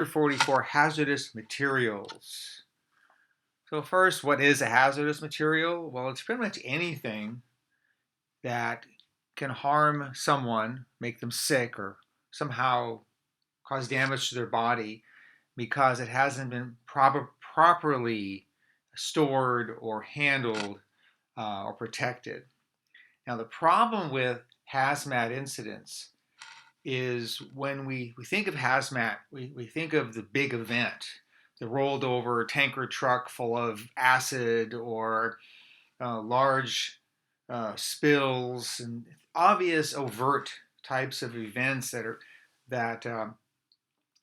Chapter 44, Hazardous Materials. So first, what is a hazardous material? Well, it's pretty much anything that can harm someone, make them sick, or somehow cause damage to their body because it hasn't been properly stored or handled or protected. Now, the problem with hazmat incidents is when we think of hazmat, we think of the big event, the rolled over tanker truck full of acid or large spills and obvious overt types of events that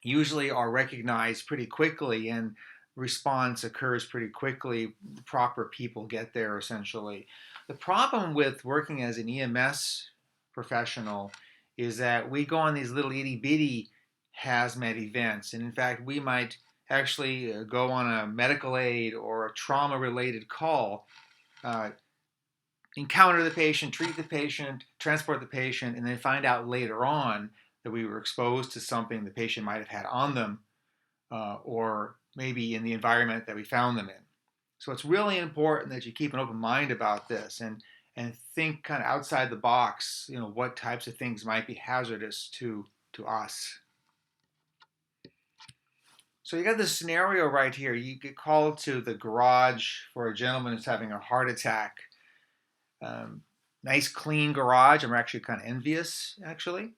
usually are recognized pretty quickly and response occurs pretty quickly. The proper people get there essentially. The problem with working as an EMS professional is that we go on these little itty bitty hazmat events, and in fact, we might actually go on a medical aid or a trauma related call, uh, encounter the patient, treat the patient, transport the patient, and then find out later on that we were exposed to something the patient might have had on them or maybe in the environment that we found them in. So it's really important that you keep an open mind about this and think kind of outside the box, what types of things might be hazardous to us. So you got this scenario right here. You get called to the garage for a gentleman who's having a heart attack. Nice clean garage. I'm actually kind of envious, actually.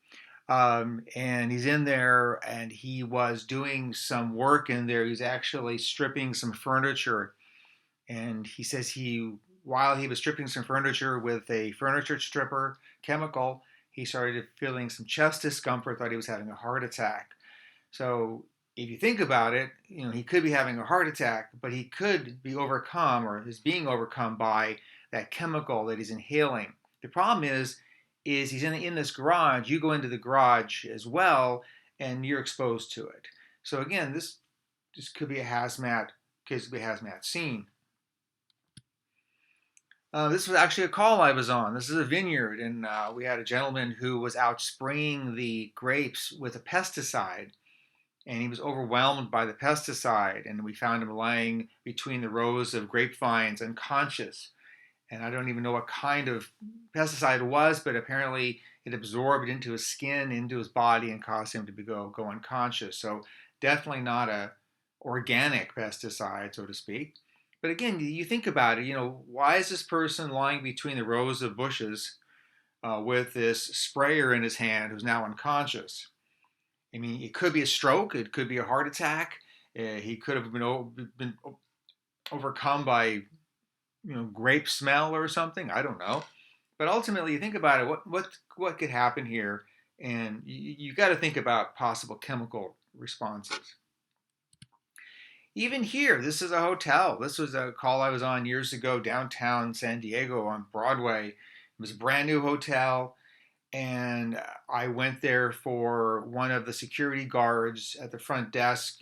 And he's in there and he was doing some work in there. He's actually stripping some furniture. And he says while he was stripping some furniture with a furniture stripper chemical, he started feeling some chest discomfort, thought he was having a heart attack. So if you think about it, he could be having a heart attack, but he could be overcome or is being overcome by that chemical that he's inhaling. The problem is he's in this garage, you go into the garage as well, and you're exposed to it. So again, this could be a hazmat scene. This was actually a call I was on. This is a vineyard, and we had a gentleman who was out spraying the grapes with a pesticide, and he was overwhelmed by the pesticide, and we found him lying between the rows of grapevines unconscious. And I don't even know what kind of pesticide it was, but apparently it absorbed into his skin, into his body, and caused him to go unconscious. So definitely not a organic pesticide, so to speak. But again, you think about it, why is this person lying between the rows of bushes with this sprayer in his hand who's now unconscious? I mean, it could be a stroke, it could be a heart attack, he could have been overcome by grape smell or something. I don't know. But ultimately, you think about it, what could happen here? And you got to think about possible chemical responses. Even here, this is a hotel. This was a call I was on years ago downtown San Diego on Broadway. It was a brand new hotel. And I went there for one of the security guards at the front desk.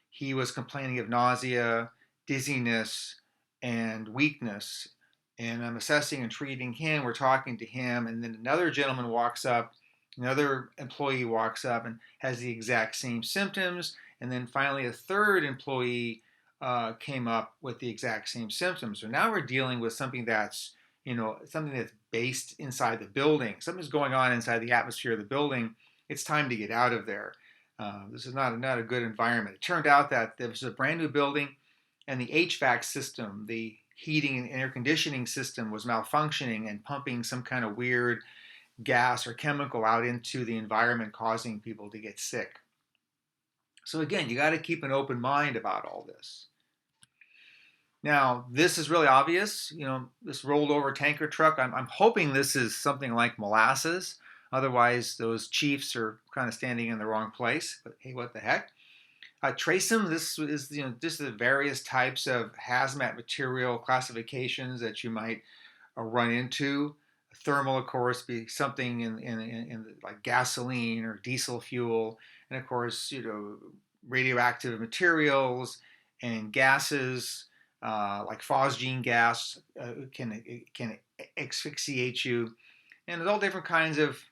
He was complaining of nausea, dizziness, and weakness. And I'm assessing and treating him. We're talking to him. And then another gentleman walks up, another employee walks up and has the exact same symptoms. And then finally, a third employee came up with the exact same symptoms. So now we're dealing with something that's based inside the building. Something's going on inside the atmosphere of the building. It's time to get out of there. This is not a good environment. It turned out that there was a brand new building and the HVAC system, the heating and air conditioning system, was malfunctioning and pumping some kind of weird gas or chemical out into the environment, causing people to get sick. So again, you got to keep an open mind about all this. Now, this is really obvious, this rolled over tanker truck. I'm hoping this is something like molasses. Otherwise, those chiefs are kind of standing in the wrong place. But hey, what the heck? Trace them. This is, just the various types of hazmat material classifications that you might run into. Thermal, of course, be something in like gasoline or diesel fuel, and of course, radioactive materials and gases like phosgene gas can asphyxiate you, and there's all different kinds of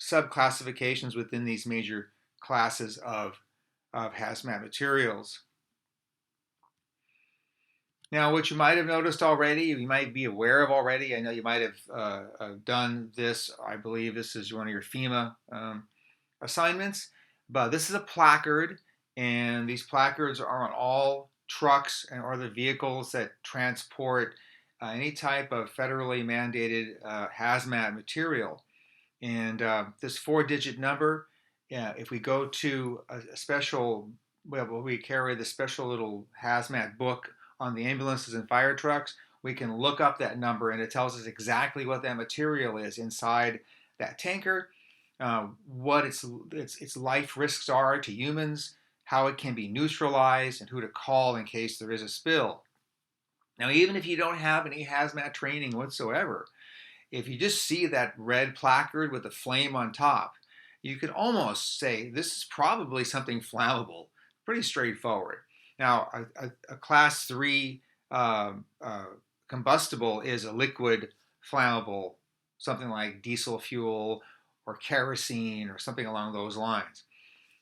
subclassifications within these major classes of of hazmat materials. Now, what you might have noticed already, you might be aware of already, I know you might have done this, I believe this is one of your FEMA assignments, but this is a placard, and these placards are on all trucks and other vehicles that transport any type of federally mandated hazmat material. And this four-digit number, if we go to a special, well, we carry the special little hazmat book on the ambulances and fire trucks, we can look up that number and it tells us exactly what that material is inside that tanker, what its life risks are to humans, how it can be neutralized, and who to call in case there is a spill. Now, even if you don't have any hazmat training whatsoever, if you just see that red placard with a flame on top, you could almost say this is probably something flammable. Pretty straightforward. Now, a class 3 combustible is a liquid flammable, something like diesel fuel or kerosene or something along those lines.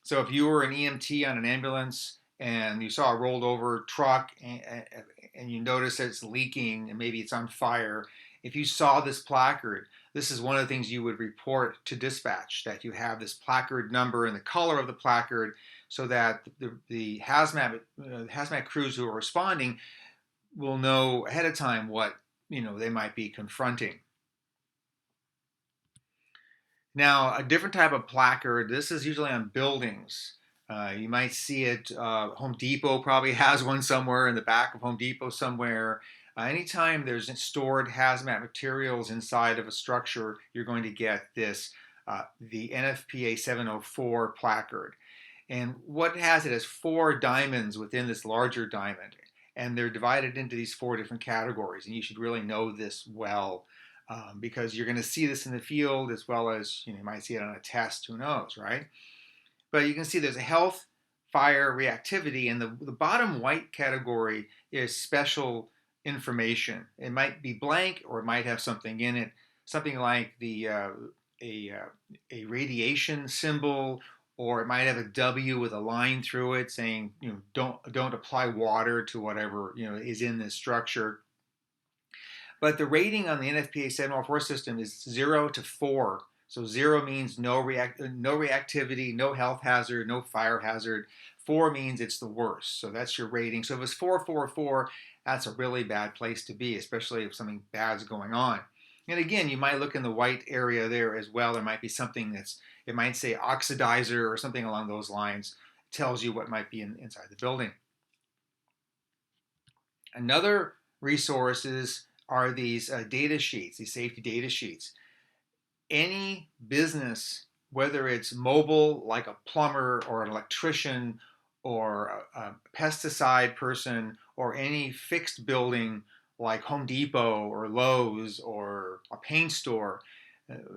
So if you were an EMT on an ambulance and you saw a rolled over truck and you notice that it's leaking and maybe it's on fire, if you saw this placard, this is one of the things you would report to dispatch, that you have this placard number and the color of the placard so that the hazmat crews who are responding will know ahead of time what they might be confronting. Now, a different type of placard, this is usually on buildings. You might see it, Home Depot probably has one somewhere in the back of Home Depot somewhere. Anytime there's stored hazmat materials inside of a structure, you're going to get this, the Nfpa 704 placard. And what it has, it has 4 diamonds within this larger diamond. And they're divided into these 4 different categories. And you should really know this well because you're going to see this in the field as well as you might see it on a test, who knows, right? But you can see there's a health, fire, reactivity, and the bottom white category is special information. It might be blank or it might have something in it, something like a radiation symbol, or it might have a W with a line through it saying, don't apply water to whatever is in this structure. But the rating on the NFPA 704 system is 0 to 4. So 0 means no reactivity, no health hazard, no fire hazard. 4 means it's the worst. So that's your rating. So if it's 444, that's a really bad place to be, especially if something bad's going on. And again, you might look in the white area there as well. There might be something it might say oxidizer or something along those lines. It tells you what might be inside the building. Another resource are these data sheets, these safety data sheets. Any business, whether it's mobile like a plumber or an electrician or a pesticide person or any fixed building like Home Depot or Lowe's or a paint store,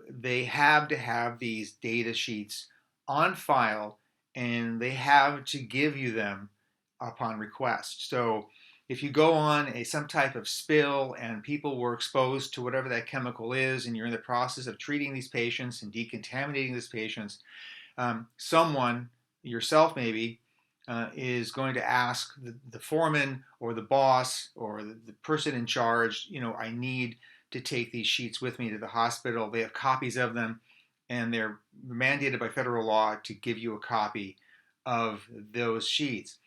they have to have these data sheets on file and they have to give you them upon request. So if you go on some type of spill and people were exposed to whatever that chemical is and you're in the process of treating these patients and decontaminating these patients, someone, yourself maybe, is going to ask the foreman or the boss or the person in charge, I need to take these sheets with me to the hospital. They have copies of them and they're mandated by federal law to give you a copy of those sheets.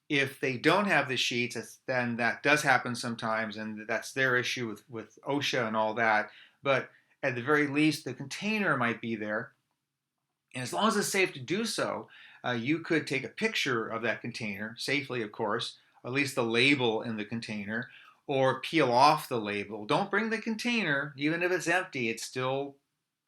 If they don't have the sheets, then that does happen sometimes, and that's their issue with OSHA and all that. But at the very least, the container might be there. And as long as it's safe to do so, you could take a picture of that container, safely, of course, at least the label in the container, or peel off the label. Don't bring the container, even if it's empty, it's still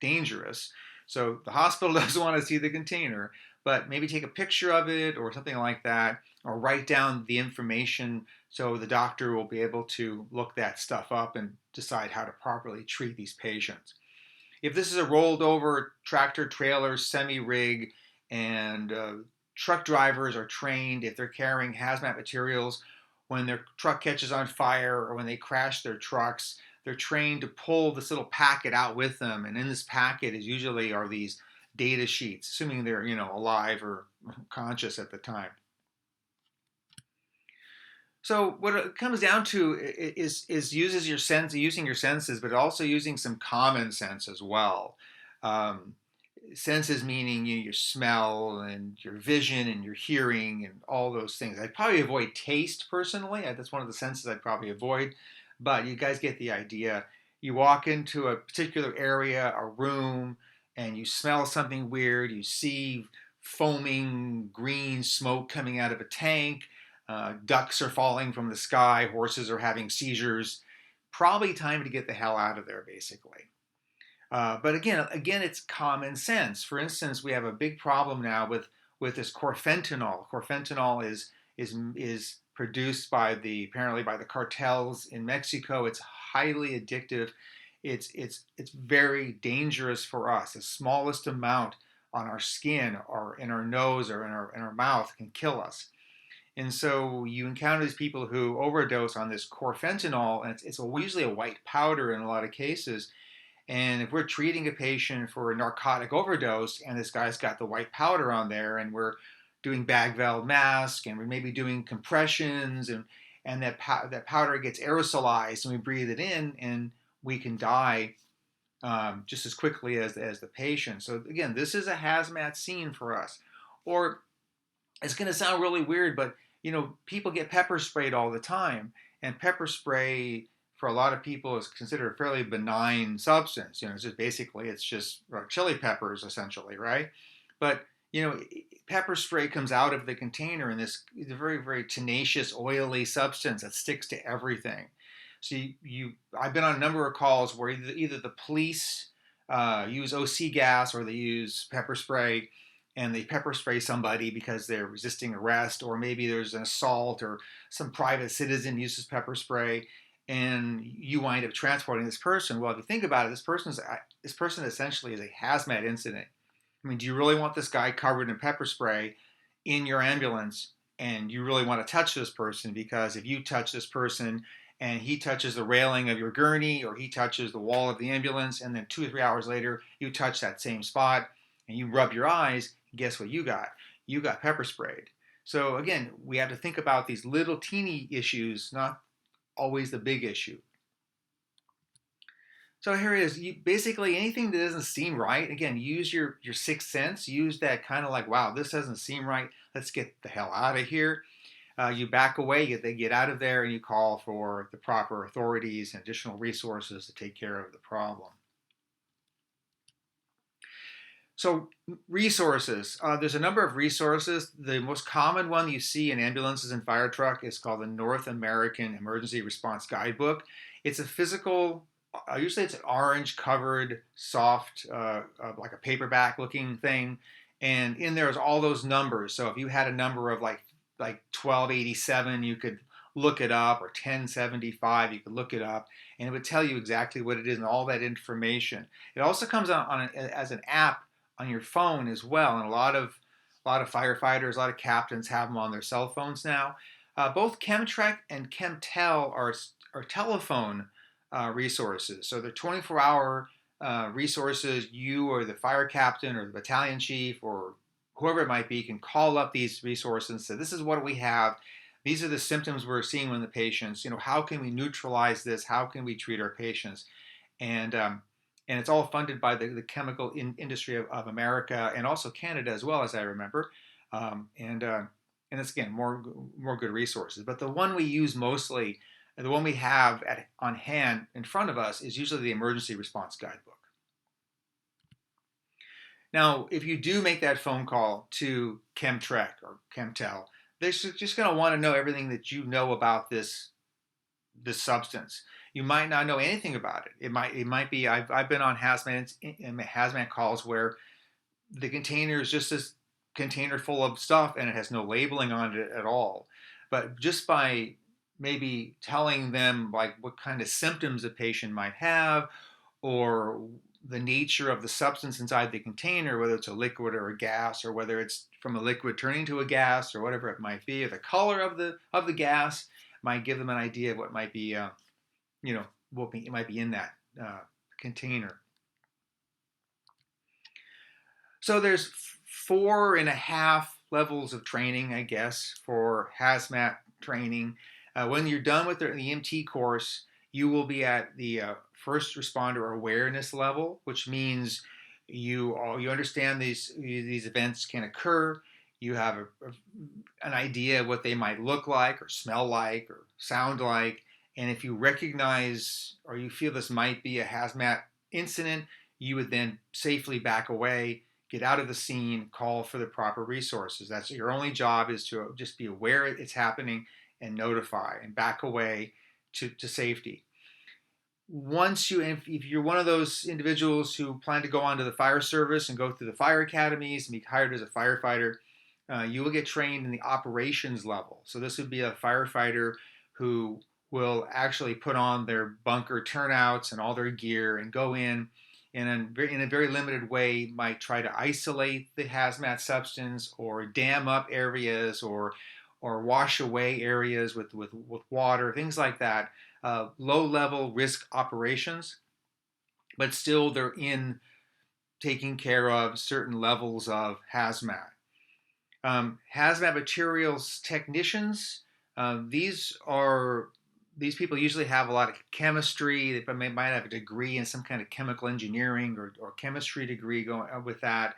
dangerous. So the hospital doesn't want to see the container, but maybe take a picture of it or something like that, or write down the information so the doctor will be able to look that stuff up and decide how to properly treat these patients. If this is a rolled over tractor trailer, semi-rig, and truck drivers are trained, if they're carrying hazmat materials, when their truck catches on fire or when they crash their trucks, they're trained to pull this little packet out with them. And in this packet is usually are these data sheets, assuming they're, alive or conscious at the time. So what it comes down to is using your senses, but also using some common sense as well. Um, Senses meaning your smell and your vision and your hearing and all those things. I'd probably avoid taste personally. That's one of the senses I'd probably avoid, but you guys get the idea. You walk into a particular area, a room, and you smell something weird. You see foaming green smoke coming out of a tank. Ducks are falling from the sky. Horses are having seizures. Probably time to get the hell out of there, basically. But again, it's common sense. For instance, we have a big problem now with this chlorfentanyl. Chlorfentanyl is produced apparently by the cartels in Mexico. It's highly addictive. It's very dangerous for us. The smallest amount on our skin or in our nose or in our mouth can kill us. And so you encounter these people who overdose on this chlorfentanyl, and it's usually a white powder in a lot of cases. And if we're treating a patient for a narcotic overdose and this guy's got the white powder on there and we're doing bag valve mask and we're maybe doing compressions and that powder gets aerosolized and we breathe it in and we can die just as quickly as the patient. So again, this is a hazmat scene for us. Or it's going to sound really weird, but people get pepper sprayed all the time, and pepper spray for a lot of people is considered a fairly benign substance. It's just chili peppers essentially, right? But pepper spray comes out of the container in this very, very tenacious, oily substance that sticks to everything. So I've been on a number of calls where either the police use OC gas or they use pepper spray, and they pepper spray somebody because they're resisting arrest, or maybe there's an assault, or some private citizen uses pepper spray, and you wind up transporting this person. Well, if you think about it, this person essentially is a hazmat incident. I mean, do you really want this guy covered in pepper spray in your ambulance? And you really want to touch this person, because if you touch this person and he touches the railing of your gurney or he touches the wall of the ambulance, and then 2 or 3 hours later you touch that same spot and you rub your eyes, guess what you got? You got pepper sprayed. So again, we have to think about these little teeny issues, not always the big issue. So here it is. Basically, anything that doesn't seem right, again, use your sixth sense. Use that kind of like, wow, this doesn't seem right. Let's get the hell out of here. You back away, they get out of there, and you call for the proper authorities and additional resources to take care of the problem. So resources, there's a number of resources. The most common one you see in ambulances and fire truck is called the North American Emergency Response Guidebook. It's a physical, usually it's an orange covered, soft, like a paperback looking thing. And in there is all those numbers. So if you had a number of like 1287, you could look it up, or 1075, you could look it up, and it would tell you exactly what it is and all that information. It also comes as an app on your phone as well, and a lot of firefighters, a lot of captains have them on their cell phones now. Both Chemtrek and Chemtel are telephone resources, so they're 24-hour resources. You or the fire captain or the battalion chief or whoever it might be can call up these resources and say, this is what we have. These are the symptoms we're seeing in the patients. How can we neutralize this? How can we treat our patients? And it's all funded by the chemical industry of America and also Canada as well, as I remember. And it's, again, more good resources. But the one we use mostly, the one we have on hand in front of us, is usually the Emergency Response Guidebook. Now, if you do make that phone call to Chemtrek or Chemtel, they're just going to want to know everything that you know about this substance. You might not know anything about it. It might be. I've been on hazmat calls where the container is just this container full of stuff and it has no labeling on it at all. But just by maybe telling them like what kind of symptoms a patient might have, or the nature of the substance inside the container, whether it's a liquid or a gas, or whether it's from a liquid turning to a gas, or whatever it might be, or the color of the gas might give them an idea of what might be, what might be in that container. So there's 4.5 levels of training, I guess, for hazmat training. When you're done with the EMT course, you will be at the first responder awareness level, which means you understand these events can occur. You have an idea of what they might look like, or smell like, or sound like, and if you recognize or you feel this might be a hazmat incident, you would then safely back away, get out of the scene, call for the proper resources. That's your only job, is to just be aware it's happening and notify and back away to safety. Once you, if you're one of those individuals who plan to go on to the fire service and go through the fire academies and be hired as a firefighter, you will get trained in the operations level. So this would be a firefighter who will actually put on their bunker turnouts and all their gear and go in a very limited way, might try to isolate the hazmat substance or dam up areas or wash away areas with water, things like that. Low level risk operations, but still they're in taking care of certain levels of hazmat. Hazmat materials technicians, these people usually have a lot of chemistry. They might have a degree in some kind of chemical engineering or chemistry degree going with that.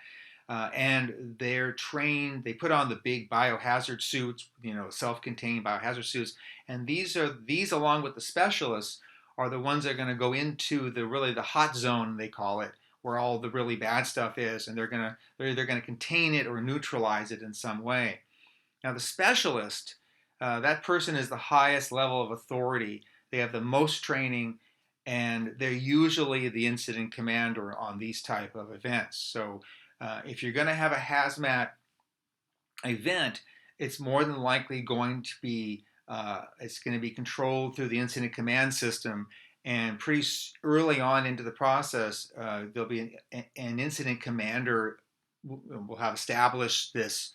And they're trained, they put on the big biohazard suits, self-contained biohazard suits. And these along with the specialists are the ones that are going to go into the hot zone, they call it, where all the really bad stuff is, and they're either going to contain it or neutralize it in some way. Now the specialist, that person is the highest level of authority. They have the most training, and they're usually the incident commander on these type of events. So if you're going to have a hazmat event, it's more than likely going to be controlled through the incident command system. And pretty early on into the process, there'll be an incident commander will have established this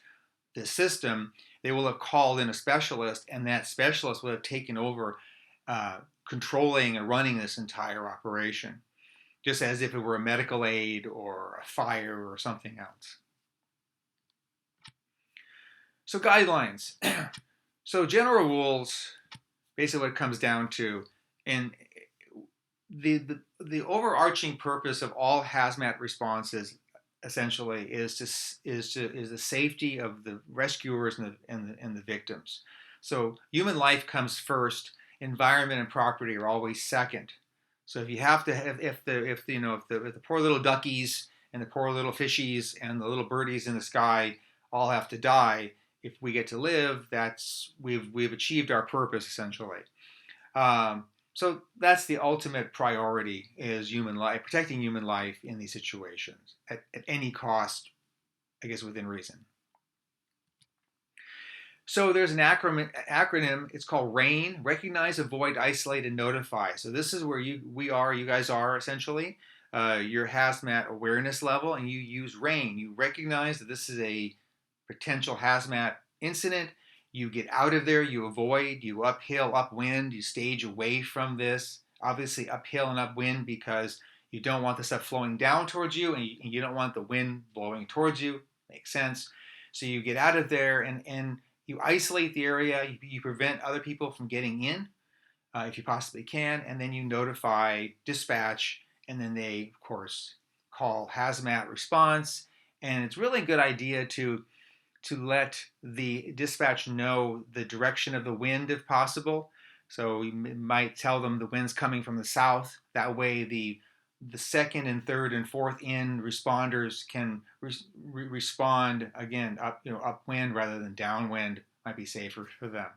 system. They will have called in a specialist, and that specialist will have taken over controlling and running this entire operation, just as if it were a medical aid or a fire or something else. So guidelines. So general rules, basically what it comes down to, and the overarching purpose of all hazmat responses essentially is the safety of the rescuers and the victims. So human life comes first. Environment and property are always second. So if you have to have, if the poor little duckies and the poor little fishies and the little birdies in the sky all have to die, if we get to live, we've achieved our purpose essentially. So that's the ultimate priority, is human life, protecting human life in these situations at any cost, I guess, within reason. So there's an acronym. It's called RAIN: Recognize, Avoid, Isolate, and Notify. So this is where you guys are essentially your hazmat awareness level, and you use RAIN. You recognize that this is a potential hazmat incident. You get out of there, you avoid, you uphill, upwind, you stage away from this. Obviously uphill and upwind because you don't want the stuff flowing down towards you, and you don't want the wind blowing towards you. Makes sense. So you get out of there and you isolate the area, you prevent other people from getting in if you possibly can, and then you notify dispatch, and then they, of course, call hazmat response. And it's really a good idea to let the dispatch know the direction of the wind if possible. So you might tell them the wind's coming from the south. That way the second and third and fourth in responders can respond again upwind rather than downwind. Might be safer for them.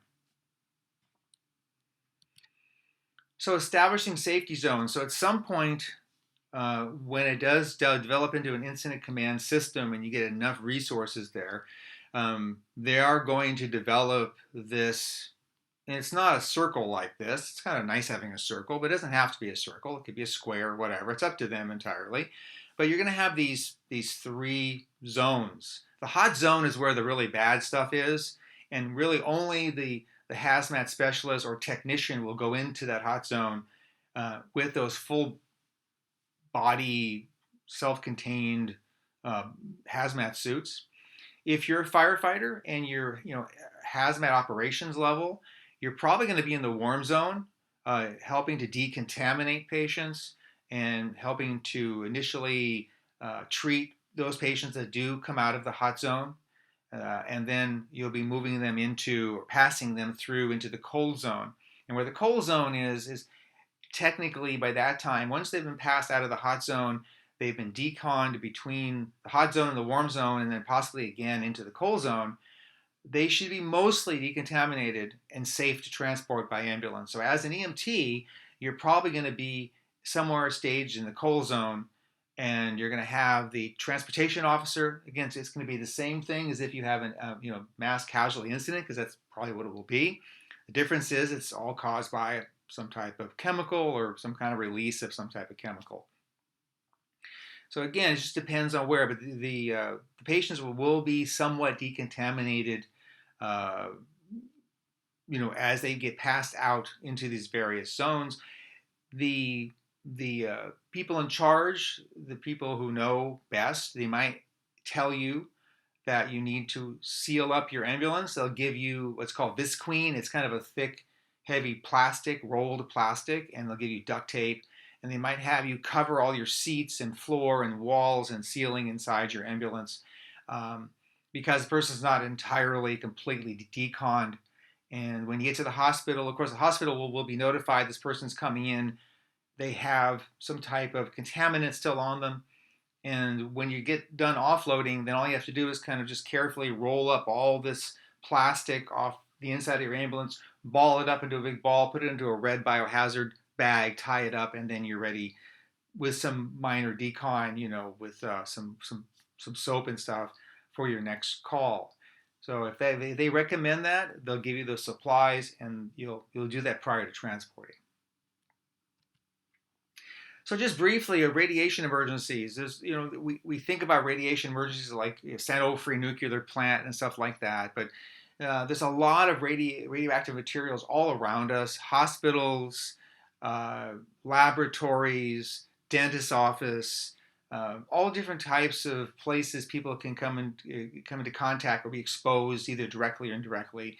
So establishing safety zones. So at some point when it does develop into an incident command system and you get enough resources there, they are going to develop this, and it's not a circle like this. It's kind of nice having a circle, but it doesn't have to be a circle. It could be a square or whatever. It's up to them entirely. But you're going to have these three zones. The hot zone is where the really bad stuff is, and really only the hazmat specialist or technician will go into that hot zone with those full body, self-contained hazmat suits. If you're a firefighter and you're, hazmat operations level, you're probably going to be in the warm zone, helping to decontaminate patients and helping to initially treat those patients that do come out of the hot zone. And then you'll be moving them into, or passing them through into the cold zone. And where the cold zone is technically by that time, once they've been passed out of the hot zone, they've been deconned between the hot zone and the warm zone, and then possibly again into the cold zone. They should be mostly decontaminated and safe to transport by ambulance. So as an EMT, you're probably going to be somewhere staged in the cold zone, and you're going to have the transportation officer. Again, it's going to be the same thing as if you have a mass casualty incident, because that's probably what it will be. The difference is it's all caused by some type of chemical or some kind of release of some type of chemical. So again, it just depends on where, but the patients will be somewhat decontaminated, as they get passed out into these various zones. The people in charge, the people who know best, they might tell you that you need to seal up your ambulance. They'll give you what's called visqueen. It's kind of a thick, heavy plastic, rolled plastic, and they'll give you duct tape. And they might have you cover all your seats and floor and walls and ceiling inside your ambulance, because the person's not entirely, completely deconned. And when you get to the hospital, of course, the hospital will be notified this person's coming in. They have some type of contaminant still on them. And when you get done offloading, then all you have to do is kind of just carefully roll up all this plastic off the inside of your ambulance, ball it up into a big ball, put it into a red biohazard bag, tie it up, and then you're ready with some minor decon, with some soap and stuff for your next call. So if they recommend that, they'll give you those supplies, and you'll do that prior to transporting. So just briefly, radiation emergencies. We think about radiation emergencies like San Onofre nuclear plant and stuff like that, but there's a lot of radioactive materials all around us. Hospitals, laboratories, dentist's office, all different types of places people can come into contact or be exposed either directly or indirectly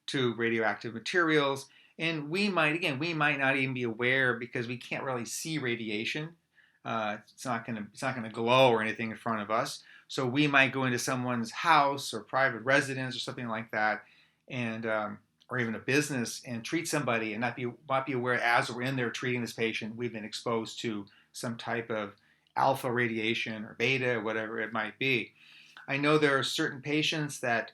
to radioactive materials. And we might not even be aware because we can't really see radiation. It's not going to glow or anything in front of us. So we might go into someone's house or private residence or something like that, and or even a business, and treat somebody and not be aware as we're in there treating this patient, we've been exposed to some type of alpha radiation or beta, whatever it might be. I know there are certain patients that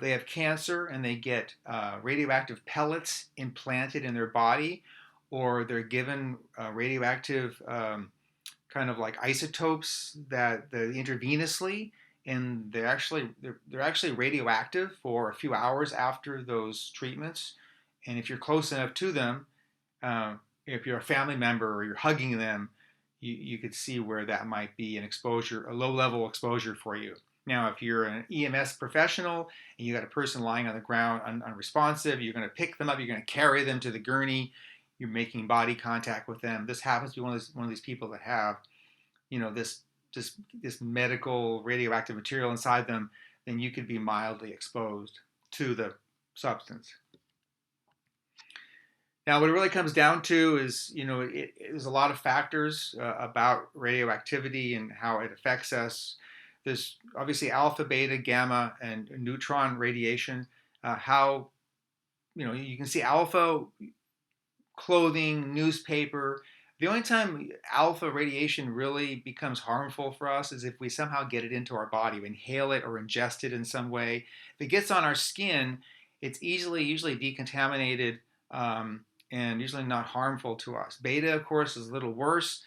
they have cancer and they get radioactive pellets implanted in their body, or they're given radioactive kind of like isotopes that intravenously, and they're actually radioactive for a few hours after those treatments. And if you're close enough to them, if you're a family member or you're hugging them, you could see where that might be an exposure, a low-level exposure for you. Now, if you're an EMS professional and you got a person lying on the ground unresponsive, you're going to pick them up, you're going to carry them to the gurney, you're making body contact with them. This happens to be one of these people that have, this medical radioactive material inside them, then you could be mildly exposed to the substance. Now, what it really comes down to is, there's a lot of factors about radioactivity and how it affects us. There's obviously alpha, beta, gamma, and neutron radiation. You can see alpha, clothing, newspaper. The only time alpha radiation really becomes harmful for us is if we somehow get it into our body, we inhale it or ingest it in some way. If it gets on our skin, it's usually decontaminated and usually not harmful to us. Beta, of course, is a little worse.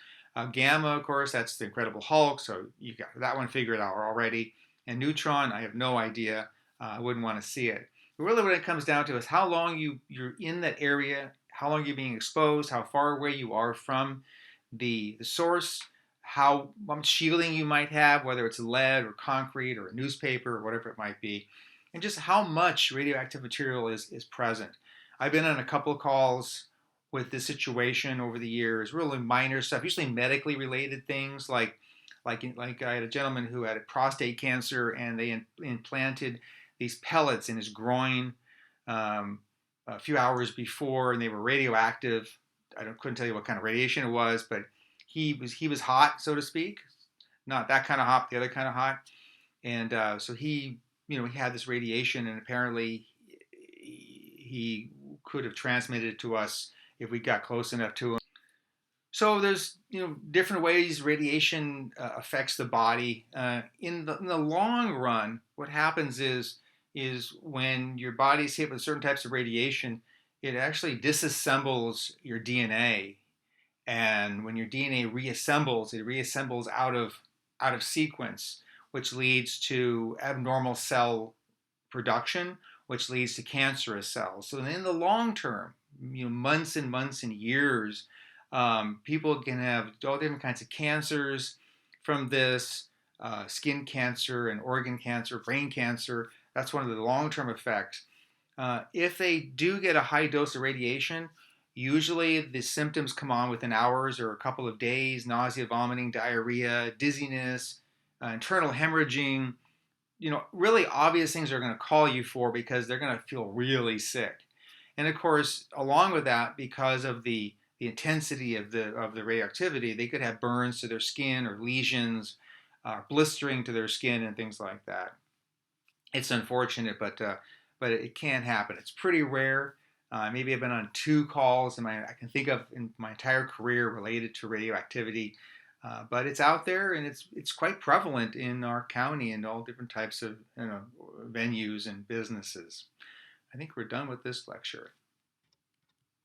Gamma, of course, that's the Incredible Hulk, so you got that one figured out already. And neutron, I have no idea. I wouldn't want to see it. But really what it comes down to is how long you're in that area, how long you're being exposed, how far away you are from the source, how much shielding you might have, whether it's lead or concrete or a newspaper or whatever it might be, and just how much radioactive material is present. I've been on a couple of calls with this situation over the years, really minor stuff, usually medically related things like Like I had a gentleman who had a prostate cancer, and they implanted these pellets in his groin um, a few hours before, and they were radioactive. Couldn't tell you what kind of radiation it was, but he was hot, so to speak, not that kind of hot, the other kind of hot, and so he had this radiation, and apparently he could have transmitted it to us if we got close enough to him. So there's different ways radiation affects the body. In the long run, what happens is when your body is hit with certain types of radiation, it actually disassembles your DNA, and when your DNA reassembles, it reassembles out of sequence, which leads to abnormal cell production, which leads to cancerous cells. So in the long term, months and months and years, people can have all different kinds of cancers from this, skin cancer and organ cancer, brain cancer. That's one of the long-term effects. If they do get a high dose of radiation, usually the symptoms come on within hours or a couple of days: nausea, vomiting, diarrhea, dizziness, internal hemorrhaging. Really obvious things they're going to call you for because they're going to feel really sick. And of course, along with that, because of the intensity of the radioactivity, they could have burns to their skin or lesions, blistering to their skin, and things like that. It's unfortunate, but it can happen. It's pretty rare. Maybe I've been on 2 calls I can think of in my entire career related to radioactivity. But it's out there, and it's quite prevalent in our county and all different types of venues and businesses. I think we're done with this lecture.